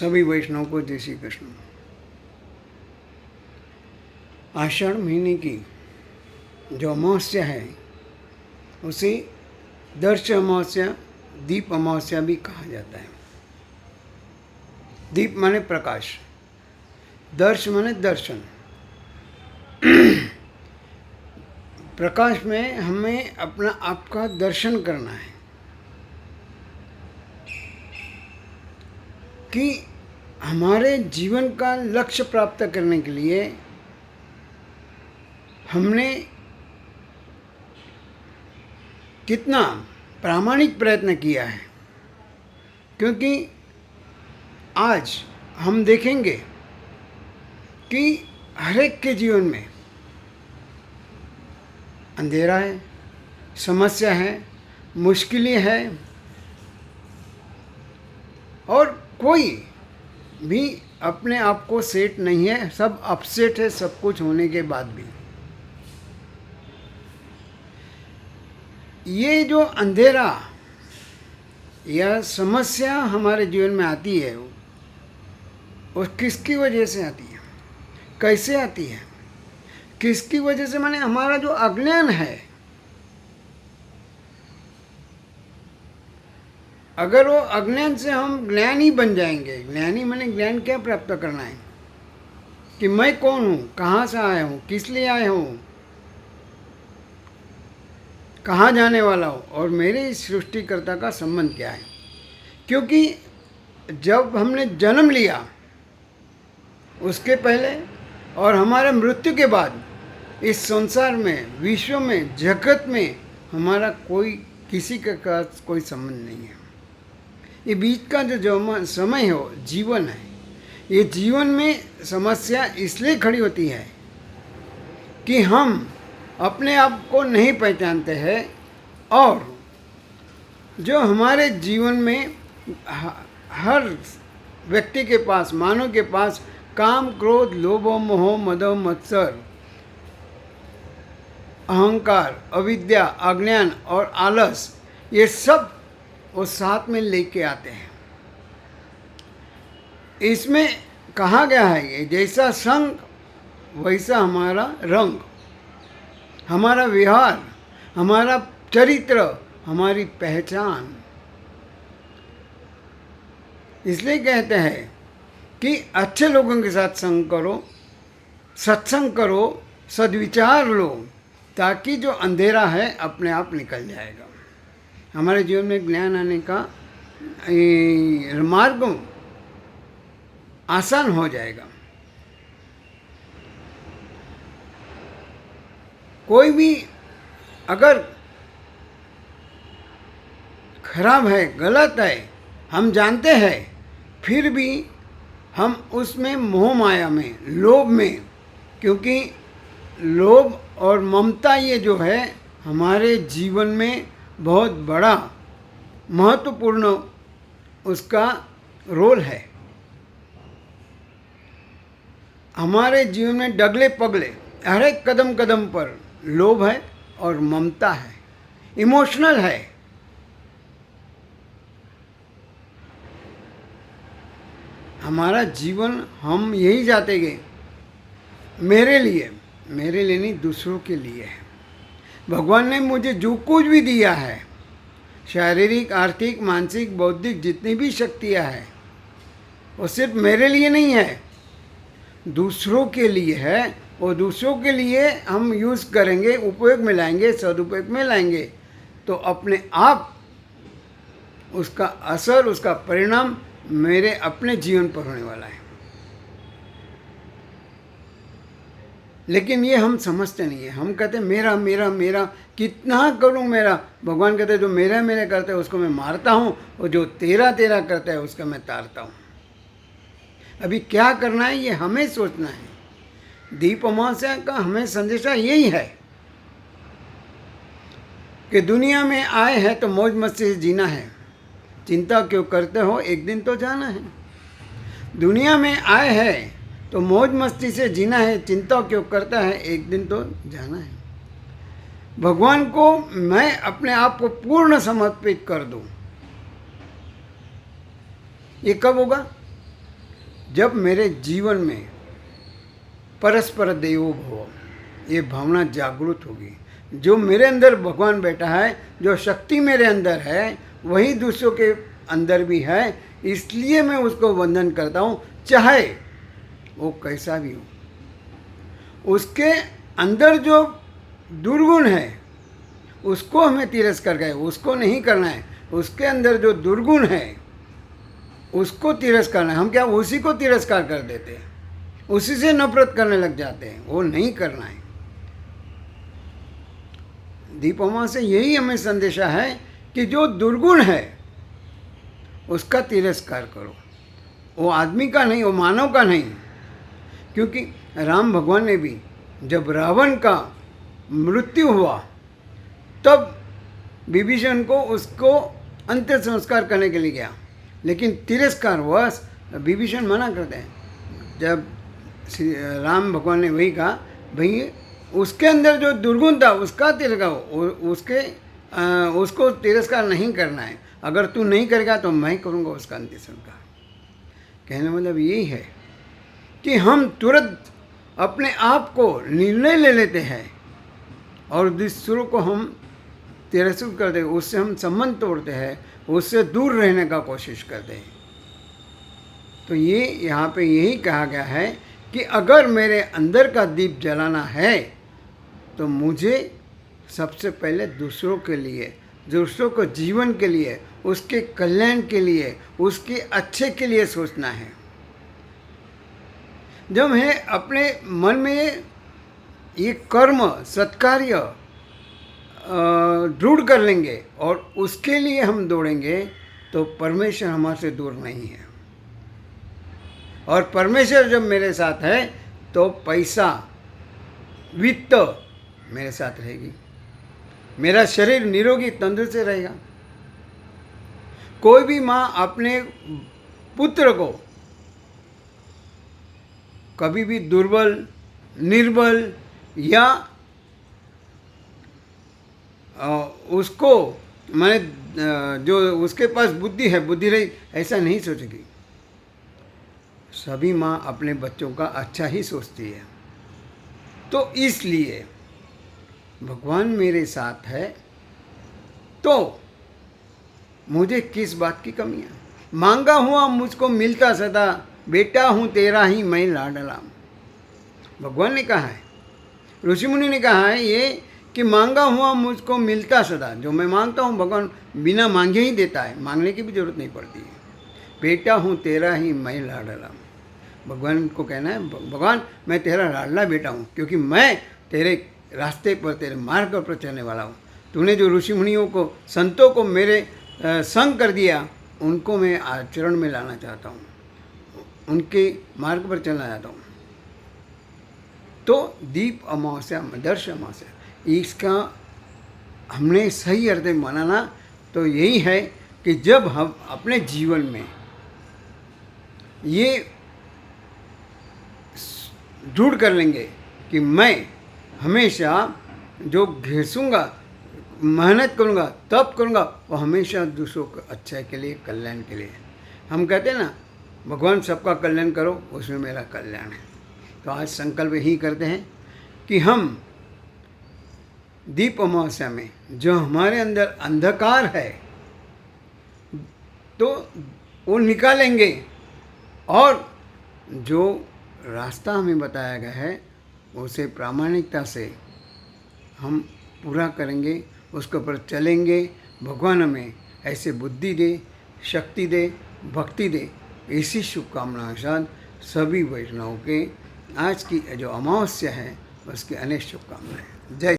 सभी वैष्णव को जय श्री कृष्ण। आषाढ़ महीने की जो अमावस्या है उसे दर्श अमावस्या, दीप अमावस्या भी कहा जाता है। दीप माने प्रकाश, दर्श माने दर्शन। प्रकाश में हमें अपना आप का दर्शन करना है कि हमारे जीवन का लक्ष्य प्राप्त करने के लिए हमने कितना प्रामाणिक प्रयत्न किया है। क्योंकि आज हम देखेंगे कि हर एक के जीवन में अंधेरा है, समस्या है, मुश्किलें हैं और कोई भी अपने आप को सेट नहीं है, सब अपसेट है सब कुछ होने के बाद भी। ये जो अंधेरा या समस्या हमारे जीवन में आती है वो किसकी वजह से आती है, कैसे आती है, किसकी वजह से? माने हमारा जो अज्ञान है। अगर वो अज्ञान से हम ज्ञानी बन जाएंगे, ज्ञानी माने ज्ञान क्या प्राप्त करना है कि मैं कौन हूँ, कहाँ से आया हूँ, किस लिए आया हूँ, कहाँ जाने वाला हूँ और मेरे इस सृष्टिकर्ता का संबंध क्या है। क्योंकि जब हमने जन्म लिया उसके पहले और हमारे मृत्यु के बाद इस संसार में, विश्व में, जगत में हमारा कोई किसी के साथ कोई संबंध नहीं है। ये बीच का जो समय हो जीवन है, ये जीवन में समस्या इसलिए खड़ी होती है कि हम अपने आप को नहीं पहचानते हैं और जो हमारे जीवन में हर व्यक्ति के पास, मानव के पास काम, क्रोध, लोभ, मोह, मद, मत्सर, अहंकार, अविद्या, अज्ञान और आलस, ये सब वो साथ में लेके आते हैं। इसमें कहा गया है ये जैसा संग वैसा हमारा रंग, हमारा व्यवहार, हमारा चरित्र, हमारी पहचान। इसलिए कहते हैं कि अच्छे लोगों के साथ संग करो, सत्संग करो, सद्विचार लो, ताकि जो अंधेरा है अपने आप निकल जाएगा। हमारे जीवन में ज्ञान आने का मार्ग आसान हो जाएगा। कोई भी अगर खराब है, गलत है, हम जानते हैं, फिर भी हम उसमें मोह माया में, लोभ में, क्योंकि लोभ और ममता ये जो है हमारे जीवन में बहुत बड़ा महत्वपूर्ण उसका रोल है। हमारे जीवन में डगले पगले हर एक कदम कदम पर लोभ है और ममता है, इमोशनल है। हमारा जीवन हम यही चाहते गए, मेरे लिए नहीं, दूसरों के लिए है। भगवान ने मुझे जो कुछ भी दिया है, शारीरिक, आर्थिक, मानसिक, बौद्धिक जितनी भी शक्तियाँ हैं, वो सिर्फ मेरे लिए नहीं है, दूसरों के लिए है। और दूसरों के लिए हम यूज़ करेंगे, उपयोग में लाएंगे, सदुपयोग में लाएंगे, तो अपने आप उसका असर, उसका परिणाम मेरे अपने जीवन पर होने वाला है। लेकिन ये हम समझते नहीं है। हम कहते हैं मेरा मेरा मेरा, कितना करूं मेरा। भगवान कहते हैं जो मेरा मेरा करता है उसको मैं मारता हूं और जो तेरा तेरा करता है उसका मैं तारता हूं। अभी क्या करना है ये हमें सोचना है। दीप अमावस्या का हमें संदेशा यही है कि दुनिया में आए हैं तो मौज मस्ती से जीना है। चिंता क्यों करते हो, एक दिन तो जाना है। दुनिया में आए हैं तो मौज मस्ती से जीना है, चिंता क्यों करता है, एक दिन तो जाना है। भगवान को मैं अपने आप को पूर्ण समर्पित कर दूं, ये कब होगा? जब मेरे जीवन में परस्पर देवो भव ये भावना जागृत होगी, जो मेरे अंदर भगवान बैठा है, जो शक्ति मेरे अंदर है, वही दूसरों के अंदर भी है, इसलिए मैं उसको वंदन करता हूँ, चाहे वो कैसा भी हो। उसके अंदर जो दुर्गुण है उसको हमें तिरस्कार करें, उसको नहीं करना है। उसके अंदर जो दुर्गुण है उसको तिरस्कार करना है। हम क्या उसी को तिरस्कार कर देते हैं, उसी से नफरत करने लग जाते हैं, वो नहीं करना है। दीपोमा से यही हमें संदेशा है कि जो दुर्गुण है उसका तिरस्कार करो, वो आदमी का नहीं, वो मानव का नहीं। क्योंकि राम भगवान ने भी जब रावण का मृत्यु हुआ तब विभीषण को उसको अंतिम संस्कार करने के लिए गया, लेकिन तिरस्कारवश विभीषण मना करते हैं। जब श्री राम भगवान ने वही कहा, भाई उसके अंदर जो दुर्गुण था उसका तिरस्कार, उसको तिरस्कार नहीं करना है। अगर तू नहीं करेगा तो मैं करूँगा उसका अंतिम संस्कार। कहने मतलब यही है कि हम तुरंत अपने आप को निर्णय ले लेते हैं और दूसरों को हम तिरस्कृत करते हैं, उससे हम संबंध तोड़ते हैं, उससे दूर रहने का कोशिश करते हैं। तो ये यहाँ पे यही कहा गया है कि अगर मेरे अंदर का दीप जलाना है तो मुझे सबसे पहले दूसरों के लिए, दूसरों को जीवन के लिए, उसके कल्याण के लिए, उसके अच्छे के लिए सोचना है। जब हम अपने मन में ये कर्म सत्कार्य दृढ़ कर लेंगे और उसके लिए हम दौड़ेंगे तो परमेश्वर हमारे से दूर नहीं है। और परमेश्वर जब मेरे साथ है तो पैसा वित्त मेरे साथ रहेगी, मेरा शरीर निरोगी तंदुरुस्त रहेगा। कोई भी माँ अपने पुत्र को कभी भी दुर्बल, निर्बल या उसको माने जो उसके पास बुद्धि है, बुद्धि रही, ऐसा नहीं सोचेगी। सभी माँ अपने बच्चों का अच्छा ही सोचती है। तो इसलिए भगवान मेरे साथ है तो मुझे किस बात की कमी है। मांगा हुआ मुझको मिलता सदा, बेटा हूँ तेरा ही मैं लाडला। भगवान ने कहा है, ऋषि मुनि ने कहा है ये कि मांगा हुआ मुझको मिलता सदा। जो मैं मांगता हूँ भगवान बिना मांगे ही देता है, मांगने की भी जरूरत नहीं पड़ती है। बेटा हूँ तेरा ही मैं लाडला। भगवान को कहना है, भगवान मैं तेरा लाडला बेटा हूँ, क्योंकि मैं तेरे रास्ते पर, तेरे मार्ग पर चलने वाला हूँ। तूने जो ऋषि मुनियों को, संतों को मेरे संग कर दिया, उनको मैं आचरण में लाना चाहता हूँ, उनके मार्ग पर चलना चाहता हूँ। तो दीप अमावस्या, दर्श अमावस्या, इसका हमने सही अर्थ में मनाना तो यही है कि जब हम अपने जीवन में ये दृढ़ कर लेंगे कि मैं हमेशा जो घिसूँगा, मेहनत करूँगा, तप करूँगा, वो हमेशा दूसरों को अच्छे के लिए, कल्याण के लिए। हम कहते हैं ना, भगवान सबका कल्याण करो, उसमें मेरा कल्याण है। तो आज संकल्प यही करते हैं कि हम दीप अमावस्या में जो हमारे अंदर अंधकार है तो वो निकालेंगे, और जो रास्ता हमें बताया गया है उसे प्रामाणिकता से हम पूरा करेंगे, उसके ऊपर चलेंगे। भगवान हमें ऐसे बुद्धि दे, शक्ति दे, भक्ति दे। इसी शुभकामनाओं के साथ सभी वैष्णवों के आज की जो अमावस्या है उसकी अनेक शुभकामनाएं। जय